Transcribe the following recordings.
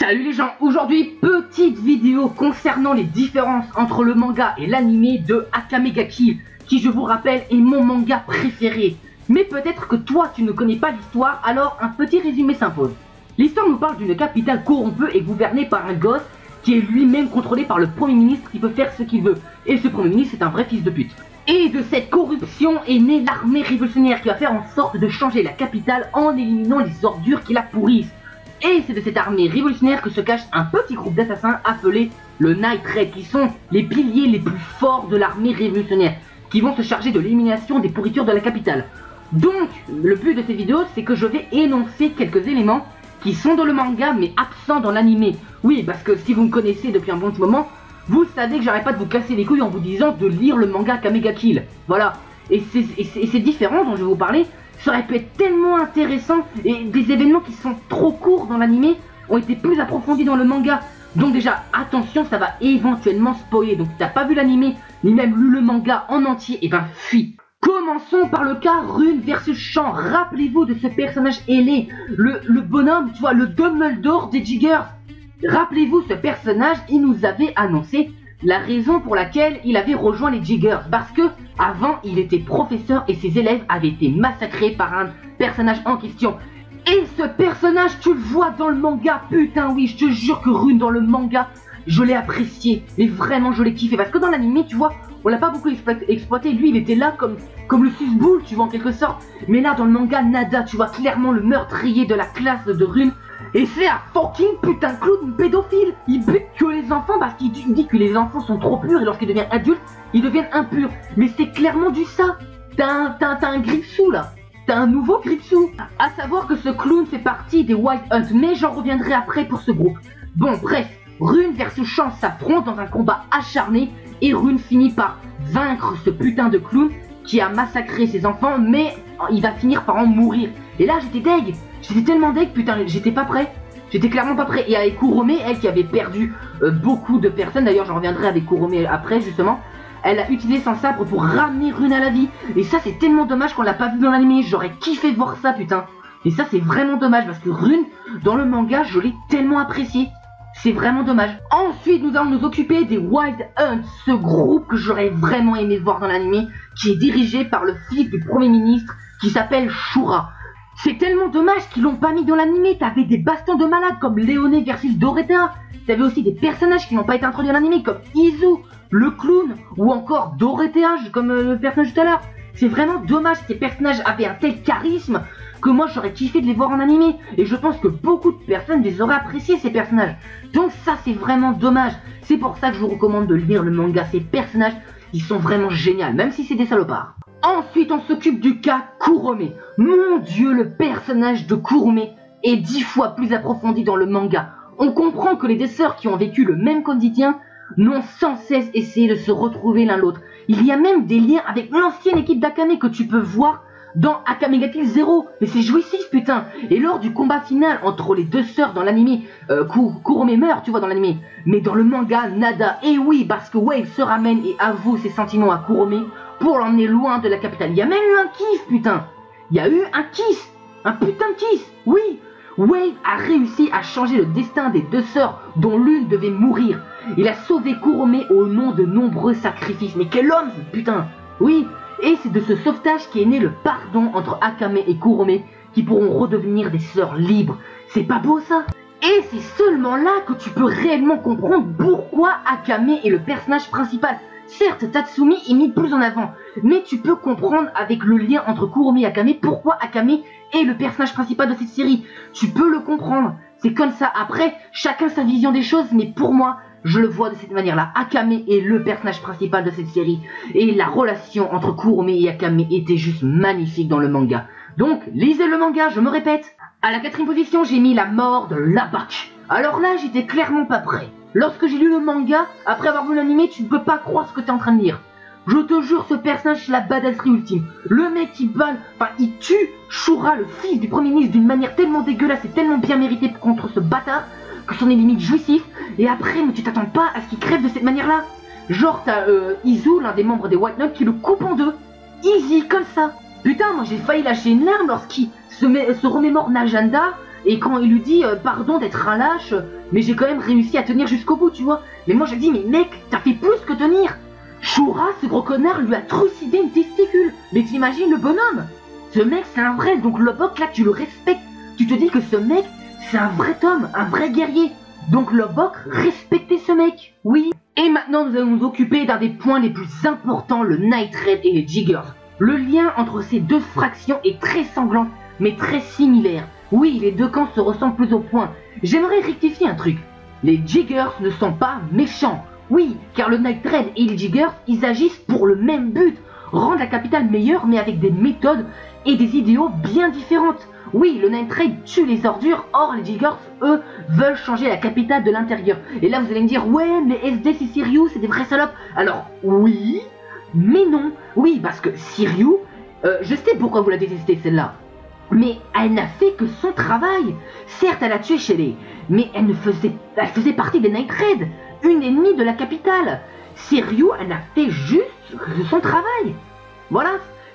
Salut les gens, aujourd'hui petite vidéo concernant les différences entre le manga et l'anime de Akame ga Kill, qui je vous rappelle est mon manga préféré. Mais peut-être que toi tu ne connais pas l'histoire, alors un petit résumé s'impose. L'histoire nous parle d'une capitale corrompue et gouvernée par un gosse qui est lui-même contrôlé par le premier ministre qui peut faire ce qu'il veut. Et ce premier ministre c'est un vrai fils de pute. Et de cette corruption est née l'armée révolutionnaire qui va faire en sorte de changer la capitale en éliminant les ordures qui la pourrissent. Et c'est de cette armée révolutionnaire que se cache un petit groupe d'assassins appelé le Night Raid, qui sont les piliers les plus forts de l'armée révolutionnaire, qui vont se charger de l'élimination des pourritures de la capitale. Donc, le but de cette vidéo, c'est que je vais énoncer quelques éléments qui sont dans le manga mais absents dans l'anime. Oui, parce que si vous me connaissez depuis un bon petit moment, vous savez que j'arrête pas de vous casser les couilles en vous disant de lire le manga Akame ga Kill. Voilà. Et ces différences dont je vais vous parler, ça aurait pu être tellement intéressant, et des événements qui sont trop courts dans l'anime ont été plus approfondis dans le manga. Donc déjà, attention, ça va éventuellement spoiler. Donc si t'as pas vu l'anime, ni même lu le manga en entier, et ben fuis. Commençons par le cas Rune versus Champ. Rappelez-vous de ce personnage ailé, le bonhomme, tu vois, le Dumbledore des Jiggers. Rappelez-vous ce personnage, il nous avait annoncé la raison pour laquelle il avait rejoint les Jiggers, parce que avant il était professeur et ses élèves avaient été massacrés par un personnage en question. Et ce personnage tu le vois dans le manga, putain oui, je te jure que Rune dans le manga, je l'ai apprécié, et vraiment je l'ai kiffé, parce que dans l'anime tu vois, on l'a pas beaucoup exploité, lui il était là comme le susboule tu vois en quelque sorte, mais là dans le manga nada, tu vois clairement le meurtrier de la classe de Rune. Et c'est un fucking putain de clown pédophile. Il bute que les enfants parce qu'il dit que les enfants sont trop purs et lorsqu'ils deviennent adultes, ils deviennent impurs. Mais c'est clairement du ça. T'as un Gripsou là. T'as un nouveau Gripsou. À savoir que ce clown fait partie des Wild Hunt, mais j'en reviendrai après pour ce groupe. Bon bref, Rune versus Champ s'affrontent dans un combat acharné et Rune finit par vaincre ce putain de clown qui a massacré ses enfants, mais il va finir par en mourir. Et là j'étais deg. J'étais tellement deg, putain, j'étais pas prêt. J'étais clairement pas prêt. Et avec Kurome, elle qui avait perdu beaucoup de personnes, d'ailleurs j'en reviendrai avec Kurome après justement, elle a utilisé son sabre pour ramener Rune à la vie. Et ça c'est tellement dommage qu'on l'a pas vu dans l'anime, j'aurais kiffé voir ça putain. Et ça c'est vraiment dommage parce que Rune, dans le manga, je l'ai tellement apprécié. C'est vraiment dommage. Ensuite nous allons nous occuper des Wild Hunt, ce groupe que j'aurais vraiment aimé voir dans l'anime, qui est dirigé par le fils du premier ministre qui s'appelle Shura. C'est tellement dommage qu'ils l'ont pas mis dans l'anime. T'avais des bastons de malades comme Léoné versus Dorothea. T'avais aussi des personnages qui n'ont pas été introduits dans l'anime comme Izu, le clown, ou encore Dorothea comme le personnage tout à l'heure. C'est vraiment dommage, ces personnages avaient un tel charisme que moi j'aurais kiffé de les voir en anime. Et je pense que beaucoup de personnes les auraient appréciés ces personnages. Donc ça c'est vraiment dommage. C'est pour ça que je vous recommande de lire le manga. Ces personnages, ils sont vraiment géniaux, même si c'est des salopards. Ensuite, on s'occupe du cas Kurome. Mon dieu, le personnage de Kurome est 10 fois plus approfondi dans le manga. On comprend que les deux sœurs qui ont vécu le même quotidien n'ont sans cesse essayé de se retrouver l'un l'autre. Il y a même des liens avec l'ancienne équipe d'Akame que tu peux voir dans Akame ga Kill 0. Mais c'est jouissif, putain. Et lors du combat final entre les deux sœurs dans l'anime, Kurome meurt, tu vois, dans l'anime. Mais dans le manga, nada. Et oui, parce que Wave se ramène et avoue ses sentiments à Kurome pour l'emmener loin de la capitale. Il y a même eu un kiss, putain. Il y a eu un kiss. Un putain de kiss. Oui. Wave a réussi à changer le destin des deux sœurs dont l'une devait mourir. Il a sauvé Kurome au nom de nombreux sacrifices. Mais quel homme, putain. Oui. Et c'est de ce sauvetage qu'est né le pardon entre Akame et Kurome qui pourront redevenir des sœurs libres. C'est pas beau ça? Et c'est seulement là que tu peux réellement comprendre pourquoi Akame est le personnage principal. Certes, Tatsumi est mis plus en avant, mais tu peux comprendre avec le lien entre Kurome et Akame pourquoi Akame est le personnage principal de cette série. Tu peux le comprendre, c'est comme ça. Après, chacun sa vision des choses, mais pour moi, je le vois de cette manière-là. Akame est le personnage principal de cette série, et la relation entre Kurome et Akame était juste magnifique dans le manga. Donc, lisez le manga, je me répète. À la 4ème position, j'ai mis la mort de Labak. Alors là, j'étais clairement pas prêt. Lorsque j'ai lu le manga, après avoir vu l'anime, tu ne peux pas croire ce que tu es en train de lire. Je te jure, ce personnage, c'est la badasserie ultime. Le mec, il tue Shura, le fils du premier ministre, d'une manière tellement dégueulasse et tellement bien méritée contre ce bâtard, que c'en est limite jouissif. Et après, mais tu t'attends pas à ce qu'il crève de cette manière-là. Genre, t'as Izu, l'un des membres des White Knights, qui le coupe en deux. Easy, comme ça. Putain, moi j'ai failli lâcher une larme lorsqu'il se remémore Najanda et quand il lui dit pardon d'être un lâche, mais j'ai quand même réussi à tenir jusqu'au bout, tu vois. Mais moi je dis, mais mec, t'as fait plus que tenir. Shura, ce gros connard, lui a trucidé une testicule. Mais t'imagines le bonhomme? Ce mec c'est un vrai, donc Lobok là tu le respectes. Tu te dis que ce mec c'est un vrai homme, un vrai guerrier. Donc Lobok, respectez ce mec, oui. Et maintenant nous allons nous occuper d'un des points les plus importants, le Night Raid et les Jiggers. Le lien entre ces deux fractions est très sanglant, mais très similaire. Oui, les deux camps se ressemblent plus au point. J'aimerais rectifier un truc. Les Jiggers ne sont pas méchants. Oui, car le Night Raid et les Jiggers, ils agissent pour le même but. Rendre la capitale meilleure, mais avec des méthodes et des idéaux bien différentes. Oui, le Night Raid tue les ordures, or les Jiggers, eux, veulent changer la capitale de l'intérieur. Et là, vous allez me dire, ouais, mais SD et Siriu, c'est des vrais salopes. Alors, oui, mais non. Oui, parce que Siriu, je sais pourquoi vous la détestez, celle-là. Mais elle n'a fait que son travail. Certes, elle a tué Shelley, mais elle faisait partie des Night Raid, une ennemie de la capitale. Siriu, elle a fait juste son travail. Voilà.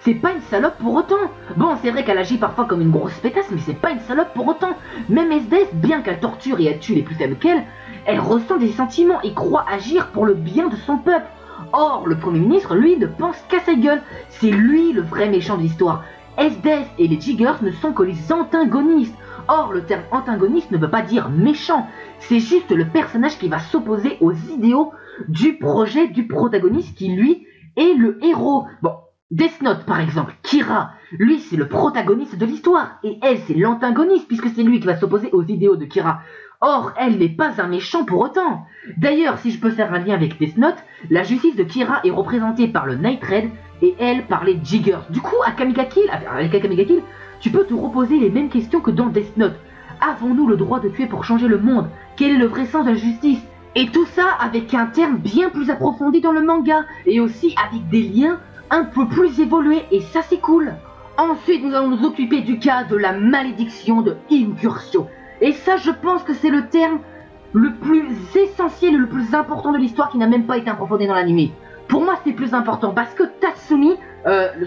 C'est pas une salope pour autant. Bon, c'est vrai qu'elle agit parfois comme une grosse pétasse, mais c'est pas une salope pour autant. Même SDS, bien qu'elle torture et elle tue les plus faibles qu'elle, elle ressent des sentiments et croit agir pour le bien de son peuple. Or, le Premier ministre, lui, ne pense qu'à sa gueule. C'est lui le vrai méchant de l'histoire. SDS et les Jiggers ne sont que les antagonistes. Or, le terme antagoniste ne veut pas dire méchant. C'est juste le personnage qui va s'opposer aux idéaux du projet du protagoniste qui, lui, est le héros. Bon. Death Note par exemple, Kira, lui c'est le protagoniste de l'histoire, et elle c'est l'antagoniste puisque c'est lui qui va s'opposer aux idéaux de Kira. Or, elle n'est pas un méchant pour autant. D'ailleurs, si je peux faire un lien avec Death Note, la justice de Kira est représentée par le Night Raid et elle par les Jiggers. Du coup, avec Akame ga Kill, tu peux te reposer les mêmes questions que dans Death Note. Avons-nous le droit de tuer pour changer le monde? Quel est le vrai sens de la justice? Et tout ça avec un terme bien plus approfondi dans le manga, et aussi avec des liens un peu plus évolué, et ça c'est cool. Ensuite nous allons nous occuper du cas de la malédiction de Incursio. Et ça je pense que c'est le terme le plus essentiel et le plus important de l'histoire qui n'a même pas été approfondi dans l'anime. Pour moi c'est plus important parce que Tatsumi,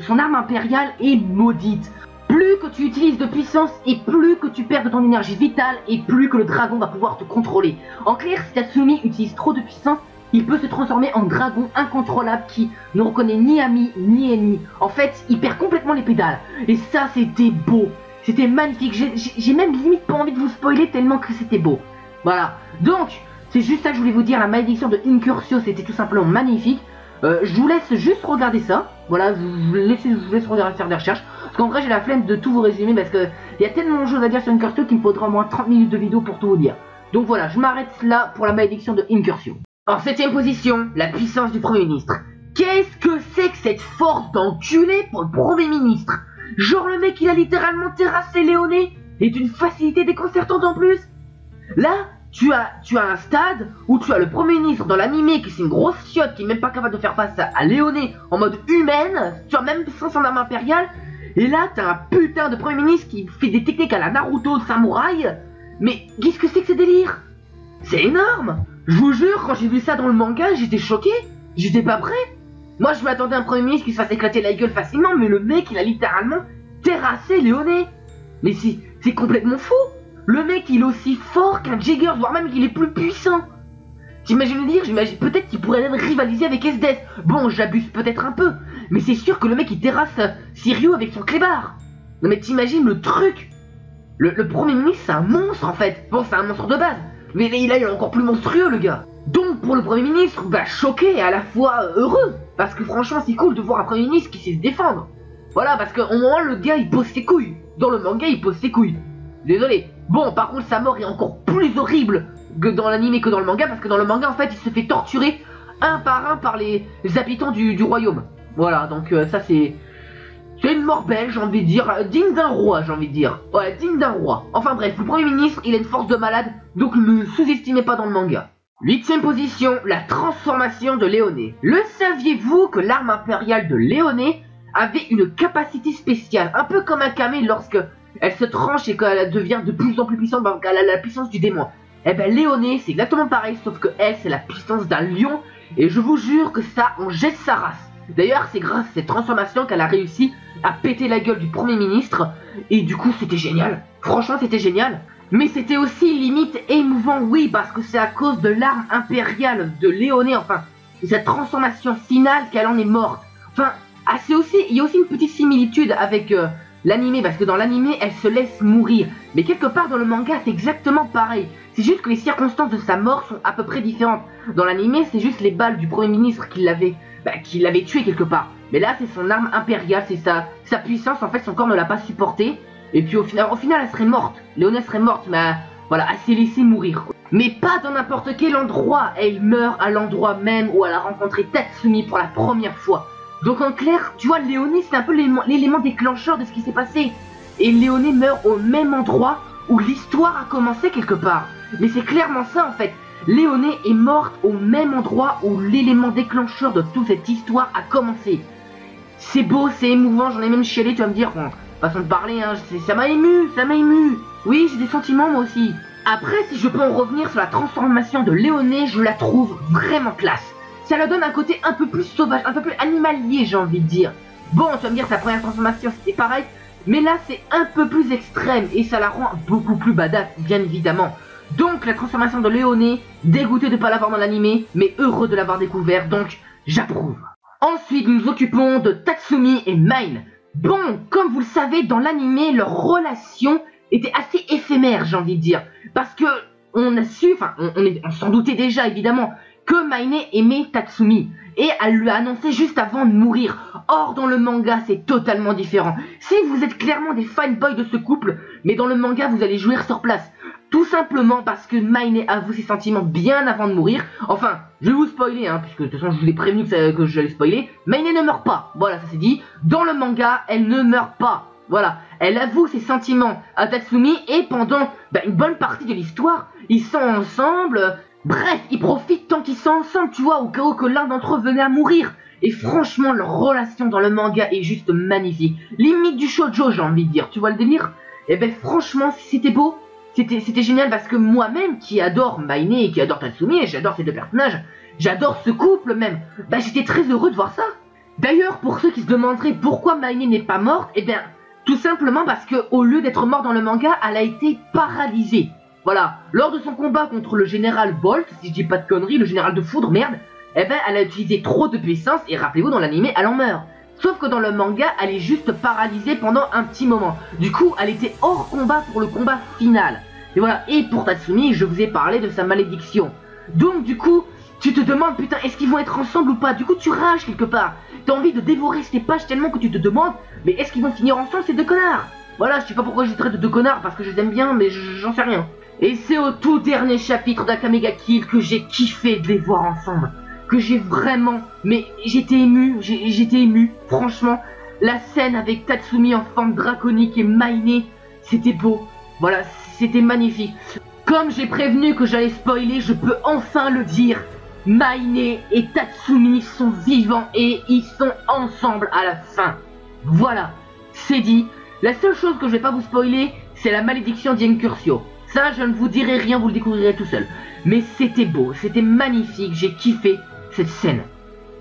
son arme impériale est maudite. Plus que tu utilises de puissance et plus que tu perds de ton énergie vitale et plus que le dragon va pouvoir te contrôler. En clair, si Tatsumi utilise trop de puissance, il peut se transformer en dragon incontrôlable qui ne reconnaît ni ami ni ennemi. En fait, il perd complètement les pédales. Et ça, c'était beau. C'était magnifique. J'ai même limite pas envie de vous spoiler tellement que c'était beau. Voilà. Donc, c'est juste ça que je voulais vous dire. La malédiction de Incursio, c'était tout simplement magnifique. Je vous laisse juste regarder ça. Voilà, je vous laisse regarder, faire des recherches. Parce qu'en vrai, j'ai la flemme de tout vous résumer parce que il y a tellement de choses à dire sur Incursio qu'il me faudra au moins 30 minutes de vidéo pour tout vous dire. Donc voilà, je m'arrête là pour la malédiction de Incursio. En 7ème position, la puissance du Premier ministre. Qu'est-ce que c'est que cette force d'enculé pour le Premier ministre? Genre le mec il a littéralement terrassé Léoné et d'une facilité déconcertante en plus. Là, tu as un stade où tu as le Premier ministre dans l'animé qui c'est une grosse chiotte qui est même pas capable de faire face à Léoné en mode humaine, tu vois, même sans son arme impériale. Et là, t'as un putain de Premier ministre qui fait des techniques à la Naruto samouraï. Mais qu'est-ce que c'est que ce délire? C'est énorme. Je vous jure, quand j'ai vu ça dans le manga, j'étais choqué. J'étais pas prêt. Moi, je m'attendais à un Premier ministre qui se fasse éclater la gueule facilement, mais le mec, il a littéralement terrassé Léoné. Mais c'est complètement fou. Le mec, il est aussi fort qu'un Jigger, voire même qu'il est plus puissant. J'imagine dire, peut-être qu'il pourrait même rivaliser avec SDS. Bon, j'abuse peut-être un peu, mais c'est sûr que le mec, il terrasse Siriu avec son clébard. Non mais t'imagines le truc. Le Premier ministre, c'est un monstre en fait. Bon, c'est un monstre de base. Mais là, il est encore plus monstrueux, le gars. Donc, pour le Premier ministre, bah, choqué et à la fois heureux. Parce que franchement, c'est cool de voir un Premier ministre qui sait se défendre. Voilà, parce qu'au moment, le gars, il pose ses couilles. Dans le manga, il pose ses couilles. Désolé. Bon, par contre, sa mort est encore plus horrible que dans l'anime que dans le manga. Parce que dans le manga, en fait, il se fait torturer un par les habitants du royaume. Voilà, donc ça, c'est... C'est une mort belle, j'ai envie de dire, digne d'un roi, j'ai envie de dire. Ouais, digne d'un roi. Enfin bref, le Premier ministre, il a une force de malade, donc ne le sous-estimez pas dans le manga. 8ème position, la transformation de Léoné. Le saviez-vous que l'arme impériale de Léoné avait une capacité spéciale, un peu comme Akame lorsque elle se tranche et qu'elle devient de plus en plus puissante, bah, elle a la puissance du démon. Eh ben Léoné, c'est exactement pareil, sauf que elle, c'est la puissance d'un lion, et je vous jure que ça en jette sa race. D'ailleurs, c'est grâce à cette transformation qu'elle a réussi à péter la gueule du Premier ministre. Et du coup, c'était génial. Franchement, c'était génial. Mais c'était aussi limite émouvant, oui, parce que c'est à cause de l'arme impériale de Léoné, enfin, et sa transformation finale qu'elle en est morte. Enfin, il y a aussi une petite similitude avec l'animé, parce que dans l'animé, elle se laisse mourir. Mais quelque part dans le manga, c'est exactement pareil. C'est juste que les circonstances de sa mort sont à peu près différentes. Dans l'animé, c'est juste les balles du Premier ministre qui l'avait tué quelque part. Mais là, c'est son arme impériale, c'est sa puissance, en fait, son corps ne l'a pas supporté. Et puis au final, elle serait morte. Léoné serait morte, mais voilà, elle s'est laissée mourir. Mais pas dans n'importe quel endroit. Elle meurt à l'endroit même où elle a rencontré Tatsumi pour la première fois. Donc en clair, tu vois, Léoné, c'est un peu l'élément déclencheur de ce qui s'est passé. Et Léoné meurt au même endroit où l'histoire a commencé quelque part. Mais c'est clairement ça en fait. Léoné est morte au même endroit où l'élément déclencheur de toute cette histoire a commencé. C'est beau, c'est émouvant, j'en ai même chialé, tu vas me dire, bon, façon de parler, hein, ça m'a ému. Oui, j'ai des sentiments moi aussi. Après, si je peux en revenir sur la transformation de Léoné, je la trouve vraiment classe. Ça leur donne un côté un peu plus sauvage, un peu plus animalier, j'ai envie de dire. Bon, tu vas me dire, sa première transformation, c'était pareil, mais là, c'est un peu plus extrême, et ça la rend beaucoup plus badass, bien évidemment. Donc, la transformation de Léoné, dégoûté de ne pas l'avoir dans l'animé, mais heureux de l'avoir découvert, donc, j'approuve. Ensuite, nous nous occupons de Tatsumi et Mine. Bon, comme vous le savez, dans l'animé, leur relation était assez éphémère, j'ai envie de dire. Parce que, on a su, enfin, on s'en doutait déjà, évidemment, que Mine aimait Tatsumi. Et elle lui a annoncé juste avant de mourir. Or, dans le manga, c'est totalement différent. Si vous êtes clairement des fanboys de ce couple, mais dans le manga, vous allez jouir sur place. Tout simplement parce que Mine avoue ses sentiments bien avant de mourir. Enfin, je vais vous spoiler, hein, puisque de toute façon, je vous ai prévenu que j'allais spoiler. Mine ne meurt pas. Voilà, ça c'est dit. Dans le manga, elle ne meurt pas. Voilà, elle avoue ses sentiments à Tatsumi et pendant une bonne partie de l'histoire, ils sont ensemble. Bref, ils profitent tant qu'ils sont ensemble, tu vois, au cas où que l'un d'entre eux venait à mourir. Et franchement, leur relation dans le manga est juste magnifique. Limite du shoujo, j'ai envie de dire, tu vois le délire? Et ben franchement, c'était beau. C'était génial parce que moi-même, qui adore Mine et qui adore Tatsumi, et j'adore ces deux personnages, j'adore ce couple même, j'étais très heureux de voir ça. D'ailleurs, pour ceux qui se demanderaient pourquoi Mine n'est pas morte, eh bien, tout simplement parce que au lieu d'être morte dans le manga, elle a été paralysée. Voilà, lors de son combat contre le général Bolt, si je dis pas de conneries, le général de foudre, merde, eh ben elle a utilisé trop de puissance et rappelez-vous, dans l'anime, elle en meurt. Sauf que dans le manga, elle est juste paralysée pendant un petit moment. Du coup, elle était hors combat pour le combat final. Et voilà, et pour Tatsumi, je vous ai parlé de sa malédiction. Donc du coup, tu te demandes, putain, est-ce qu'ils vont être ensemble ou pas? Du coup, tu rages quelque part. T'as envie de dévorer ces pages tellement que tu te demandes, mais est-ce qu'ils vont finir ensemble ces deux connards? Voilà, je sais pas pourquoi je les traite de deux connards, parce que je les aime bien, mais j'en sais rien. Et c'est au tout dernier chapitre d'Akame ga Kill que j'ai kiffé de les voir ensemble. Que j'ai vraiment... Mais j'étais ému, franchement. La scène avec Tatsumi en forme draconique et Mine, c'était beau. Voilà, c'était magnifique. Comme j'ai prévenu que j'allais spoiler, je peux enfin le dire. Mine et Tatsumi sont vivants et ils sont ensemble à la fin. Voilà, c'est dit. La seule chose que je vais pas vous spoiler, c'est la malédiction d'Yenkursio. Ça, je ne vous dirai rien, vous le découvrirez tout seul. Mais c'était beau, c'était magnifique, j'ai kiffé cette scène.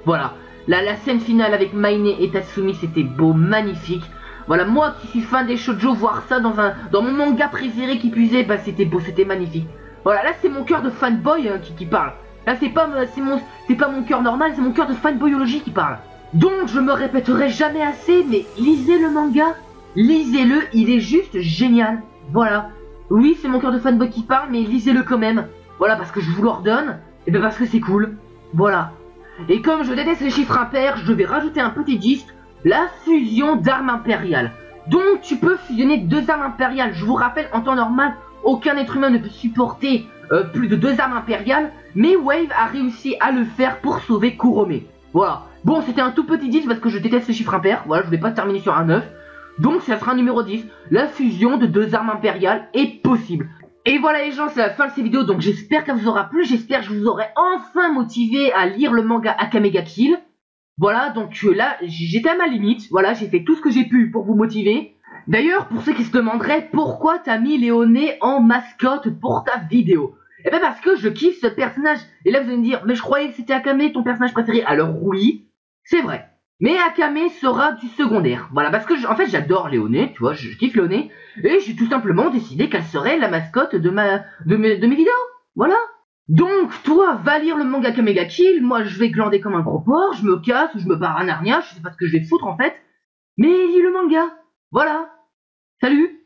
Voilà, la scène finale avec Mine et Tatsumi, c'était beau, magnifique. Voilà, moi qui suis fan des shoujo, voir ça dans mon manga préféré qui puisait, c'était beau, c'était magnifique. Voilà, là c'est mon cœur de fanboy qui parle. Là c'est pas mon cœur normal, c'est mon cœur de fanboyologie qui parle. Donc je me répéterai jamais assez, mais lisez le manga, lisez-le, il est juste génial. Voilà. Oui, c'est mon cœur de fanboy qui parle, mais lisez-le quand même. Voilà, parce que je vous l'ordonne, et bien parce que c'est cool. Voilà. Et comme je déteste les chiffres impairs, je vais rajouter un petit disque, la fusion d'armes impériales. Donc tu peux fusionner deux armes impériales. Je vous rappelle, en temps normal, aucun être humain ne peut supporter plus de deux armes impériales, mais Wave a réussi à le faire pour sauver Kurome. Voilà. Bon, c'était un tout petit disque parce que je déteste les chiffres impairs. Voilà, je voulais pas terminer sur un 9. Donc ça sera un numéro 10. La fusion de deux armes impériales est possible. Et voilà les gens, c'est la fin de cette vidéo, donc j'espère qu'elle vous aura plu, j'espère que je vous aurai enfin motivé à lire le manga Akame ga Kill. Voilà, donc là, j'étais à ma limite, voilà, j'ai fait tout ce que j'ai pu pour vous motiver. D'ailleurs, pour ceux qui se demanderaient pourquoi t'as mis Léoné en mascotte pour ta vidéo, eh ben parce que je kiffe ce personnage. Et là vous allez me dire, mais je croyais que c'était Akame ton personnage préféré. Alors oui, c'est vrai. Mais Akame sera du secondaire. Voilà, parce que en fait j'adore Léoné, tu vois, je kiffe Léoné, et j'ai tout simplement décidé qu'elle serait la mascotte de mes vidéos. Voilà. Donc toi, va lire le manga Akame ga Kill, moi je vais glander comme un gros porc, je me casse ou je me barre à Narnia, je sais pas ce que je vais foutre en fait. Mais lis le manga. Voilà. Salut.